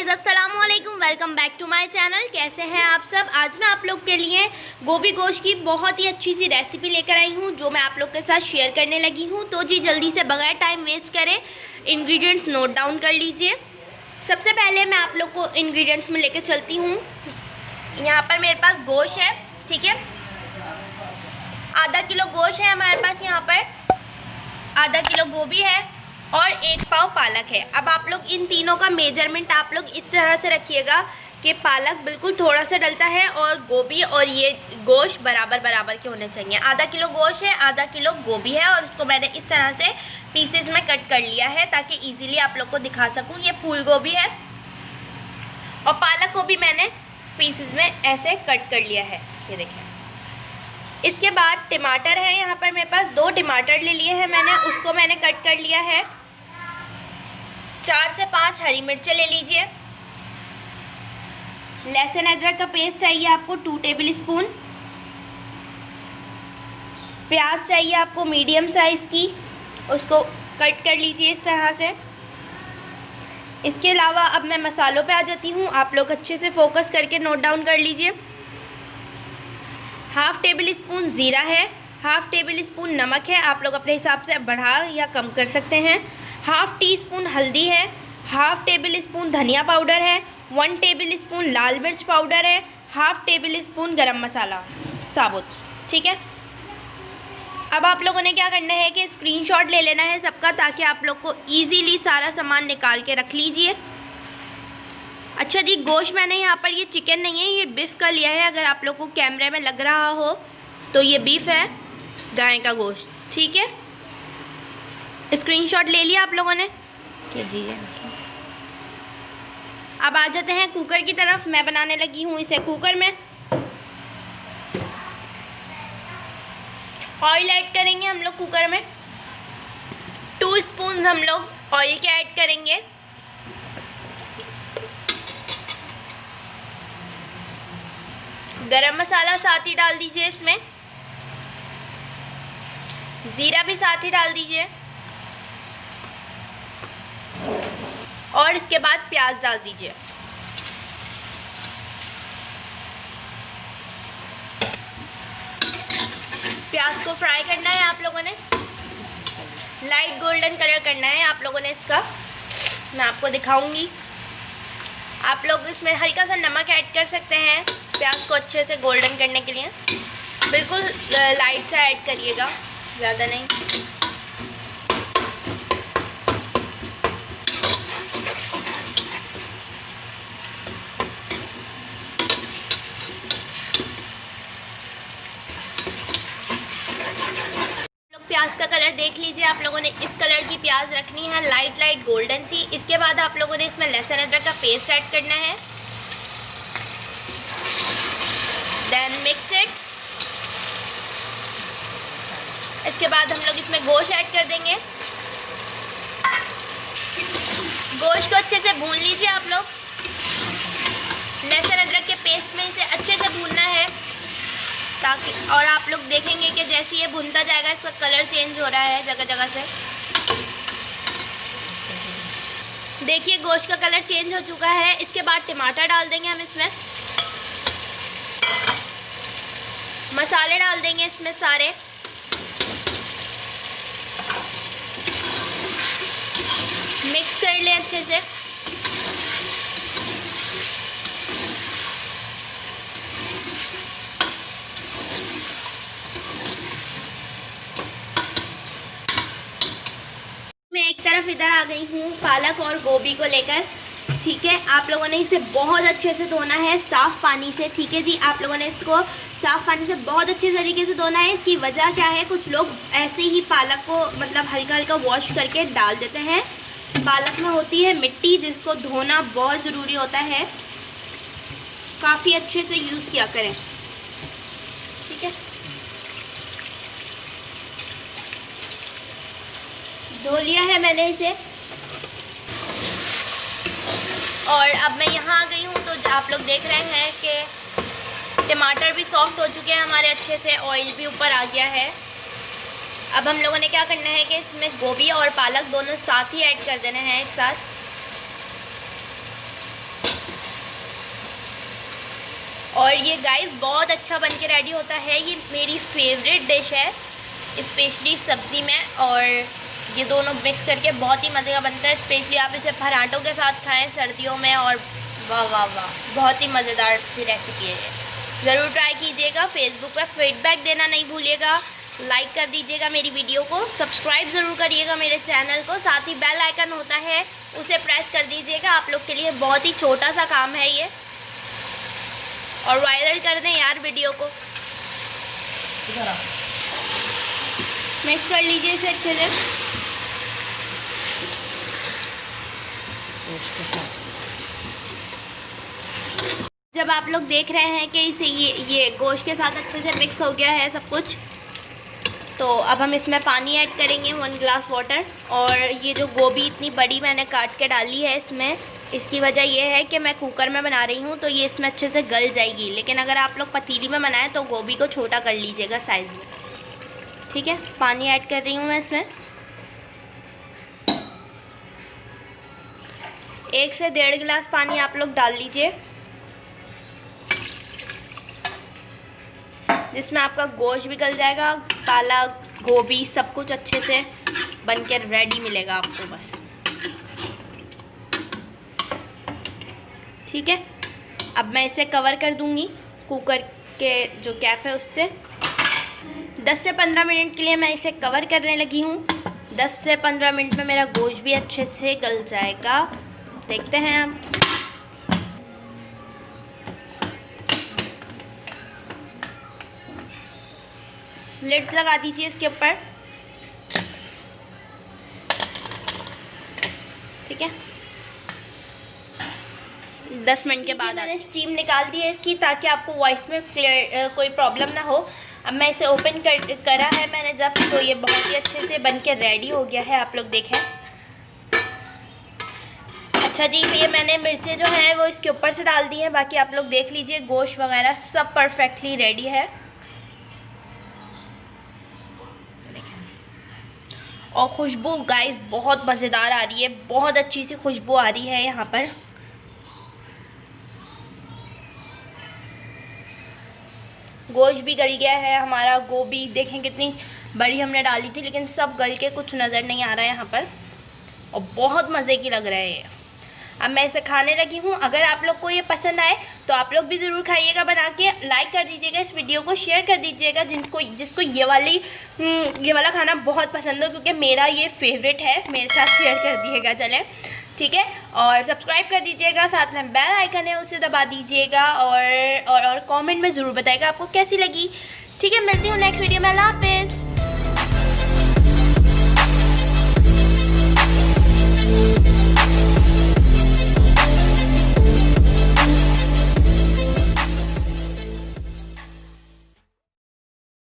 Guys, अस्सलाम वालेकुम। Welcome back to my channel. कैसे हैं आप सब। आज मैं आप लोग के लिए गोभी गोश्त की बहुत ही अच्छी सी रेसिपी लेकर आई हूं, जो मैं आप लोग के साथ शेयर करने लगी हूं। तो जी जल्दी से बगैर टाइम वेस्ट करें इंग्रेडिएंट्स नोट डाउन कर लीजिए। सबसे पहले मैं आप लोग को इंग्रेडिएंट्स में लेकर चलती हूँ। यहाँ पर मेरे पास गोश्त है, ठीक है, आधा किलो गोश्त है हमारे पास। यहाँ पर आधा किलो गोभी है और 1 पाव पालक है। अब आप लोग इन तीनों का मेजरमेंट आप लोग इस तरह से रखिएगा कि पालक बिल्कुल थोड़ा सा डलता है और गोभी और ये गोश्त बराबर बराबर के होने चाहिए। आधा किलो गोश्त है, आधा किलो गोभी है और उसको मैंने इस तरह से पीसेज में कट कर लिया है ताकि इजीली आप लोग को दिखा सकूं। ये फूल गोभी है और पालक को भी मैंने पीसेज में ऐसे कट कर लिया है, ये देखें। इसके बाद टमाटर है, यहाँ पर मेरे पास 2 टमाटर ले लिए हैं मैंने, उसको मैंने कट कर लिया है। 4 से 5 हरी मिर्चें ले लीजिए। लहसुन अदरक का पेस्ट चाहिए आपको 2 टेबल स्पून। प्याज चाहिए आपको मीडियम साइज़ की, उसको कट कर लीजिए इस तरह से। इसके अलावा अब मैं मसालों पे आ जाती हूँ, आप लोग अच्छे से फोकस करके नोट डाउन कर लीजिए। हाफ़ टेबल स्पून ज़ीरा है, हाफ़ टेबल स्पून नमक है, आप लोग अपने हिसाब से बढ़ा या कम कर सकते हैं। हाफ़ टी स्पून हल्दी है, हाफ़ टेबल स्पून धनिया पाउडर है, 1 टेबल स्पून लाल मिर्च पाउडर है, हाफ़ टेबल स्पून गरम मसाला साबुत, ठीक है। अब आप लोगों ने क्या करना है कि स्क्रीनशॉट ले लेना है सबका, ताकि आप लोग को ईजीली सारा सामान निकाल के रख लीजिए। अच्छा जी, गोश्त मैंने यहाँ पर, ये चिकन नहीं है, ये बीफ का लिया है। अगर आप लोग को कैमरे में लग रहा हो तो ये बीफ है, गाय का गोश्त, ठीक है। स्क्रीनशॉट ले लिया आप लोगों ने, कीजिए। अब आ जाते हैं कुकर की तरफ। मैं बनाने लगी हूँ इसे कुकर में। ऑयल ऐड करेंगे हम लोग कुकर में। 2 स्पून हम लोग ऑयल के ऐड करेंगे। गरम मसाला साथ ही डाल दीजिए इसमें, ज़ीरा भी साथ ही डाल दीजिए और इसके बाद प्याज डाल दीजिए। प्याज को फ्राई करना है आप लोगों ने, लाइट गोल्डन कलर करना है आप लोगों ने इसका। मैं आपको दिखाऊंगी। आप लोग इसमें हल्का सा नमक ऐड कर सकते हैं प्याज को अच्छे से गोल्डन करने के लिए। बिल्कुल लाइट सा ऐड करिएगा, ज़्यादा नहीं। प्याज का कलर देख लीजिए, आप लोगों ने इस कलर की प्याज रखनी है, लाइट लाइट गोल्डन सी। इसके बाद आप लोगों ने इसमें लहसुन अदरक का पेस्ट ऐड करना है। Then mix it. इसके बाद हम लोग इसमें गोश्त ऐड कर देंगे। गोश्त को अच्छे से भून लीजिए आप लोग। लहसुन अदरक के पेस्ट में इसे अच्छे से भूनना है ताकि, और आप लोग देखेंगे कि जैसे ये भुनता जाएगा इसका कलर चेंज हो रहा है जगह जगह से। देखिए गोश्त का कलर चेंज हो चुका है। इसके बाद टमाटर डाल देंगे हम इसमें, मसाले डाल देंगे इसमें सारे। मिक्स कर लें अच्छे से। मैं एक तरफ इधर आ गई हूँ पालक और गोभी को लेकर, ठीक है। आप लोगों ने इसे बहुत अच्छे से धोना है साफ़ पानी से, ठीक है जी। आप लोगों ने इसको साफ़ पानी से बहुत अच्छे तरीके से धोना है। इसकी वजह क्या है, कुछ लोग ऐसे ही पालक को मतलब हल्का हल्का वॉश करके डाल देते हैं। पालक में होती है मिट्टी, जिसको धोना बहुत ज़रूरी होता है। काफ़ी अच्छे से यूज़ किया करें, ठीक है। धो लिया है मैंने इसे और अब मैं यहाँ आ गई हूँ। तो आप लोग देख रहे हैं कि टमाटर भी सॉफ्ट हो चुके हैं हमारे अच्छे से, ऑयल भी ऊपर आ गया है। अब हम लोगों ने क्या करना है कि इसमें गोभी और पालक दोनों साथ ही ऐड कर देने हैं एक साथ। और ये गाइस बहुत अच्छा बन के रेडी होता है। ये मेरी फेवरेट डिश है, स्पेशली सब्ज़ी में, और ये दोनों मिक्स करके बहुत ही मज़े का बनता है। स्पेशली आप इसे पराठों के साथ खाएं सर्दियों में, और वाह वाह वाह, बहुत ही मज़ेदार सी रेसिपी है ये। ज़रूर ट्राई कीजिएगा। फेसबुक पे फीडबैक देना नहीं भूलिएगा। लाइक कर दीजिएगा मेरी वीडियो को, सब्सक्राइब ज़रूर करिएगा मेरे चैनल को, साथ ही बेल आइकन होता है उसे प्रेस कर दीजिएगा। आप लोग के लिए बहुत ही छोटा सा काम है ये, और वायरल कर दें यार वीडियो को। मिक्स कर लीजिए इसे अच्छे से। जब आप लोग देख रहे हैं कि इसे ये गोश्त के साथ अच्छे से मिक्स हो गया है सब कुछ, तो अब हम इसमें पानी ऐड करेंगे 1 ग्लास वाटर। और ये जो गोभी इतनी बड़ी मैंने काट के डाली है इसमें, इसकी वजह यह है कि मैं कुकर में बना रही हूँ तो ये इसमें अच्छे से गल जाएगी। लेकिन अगर आप लोग पतीली में बनाएं तो गोभी को छोटा कर लीजिएगा साइज़ में, ठीक है। पानी ऐड कर रही हूँ मैं इसमें, 1 से 1.5 गिलास पानी आप लोग डाल लीजिए, जिसमें आपका गोश्त भी गल जाएगा, काला गोभी सब कुछ अच्छे से बन के रेडी मिलेगा आपको बस, ठीक है। अब मैं इसे कवर कर दूंगी कुकर के जो कैप है उससे। 10 से 15 मिनट के लिए मैं इसे कवर करने लगी हूँ। 10 से 15 मिनट में मेरा गोश्त भी अच्छे से गल जाएगा। देखते हैं हम। लिड लगा दीजिए इसके ऊपर, ठीक है। 10 मिनट के बाद मैंने स्टीम निकाल दी है इसकी, ताकि आपको वॉइस में क्लियर कोई प्रॉब्लम ना हो। अब मैं इसे ओपन करा है मैंने जब, तो ये बहुत ही अच्छे से बन के रेडी हो गया है। आप लोग देखें। अच्छा जी, ये मैंने मिर्चें जो हैं वो इसके ऊपर से डाल दी हैं। बाकी आप लोग देख लीजिए, गोश्त वगैरह सब परफेक्टली रेडी है। और खुशबू गाइस बहुत मज़ेदार आ रही है, बहुत अच्छी सी खुशबू आ रही है यहाँ पर। गोश्त भी गल गया है हमारा। गोभी देखें कितनी बड़ी हमने डाली थी, लेकिन सब गल के कुछ नज़र नहीं आ रहा है यहाँ पर, और बहुत मज़े की लग रहा है ये। अब मैं इसे खाने लगी हूँ। अगर आप लोग को ये पसंद आए तो आप लोग भी ज़रूर खाइएगा बना के। लाइक कर दीजिएगा इस वीडियो को, शेयर कर दीजिएगा जिसको ये वाला खाना बहुत पसंद हो, क्योंकि मेरा ये फेवरेट है। मेरे साथ शेयर कर दिएगा, चले, ठीक है। और सब्सक्राइब कर दीजिएगा, साथ में बेल आइकन है उसे दबा दीजिएगा, और कमेंट में ज़रूर बताइएगा आपको कैसी लगी, ठीक है। मिलती हूँ नेक्स्ट वीडियो में। अल्लाह हाफिज़।